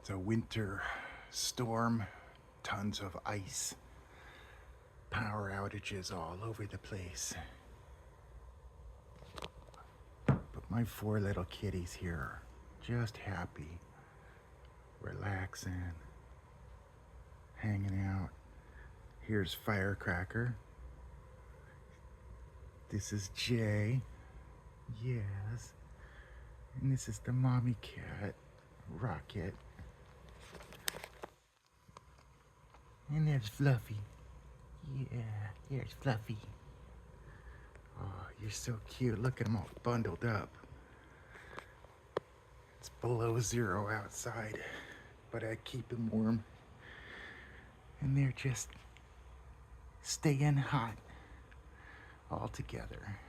It's a winter storm, tons of ice, power outages all over the place. But my 4 little kitties here are just happy, relaxing, hanging out. Here's Firecracker. This is Jay. Yes. And this is the mommy cat, Rocket. And there's Fluffy. Yeah, here's Fluffy. Oh, you're so cute. Look at them all bundled up. It's below 0 outside, but I keep them warm. And they're just staying hot all together.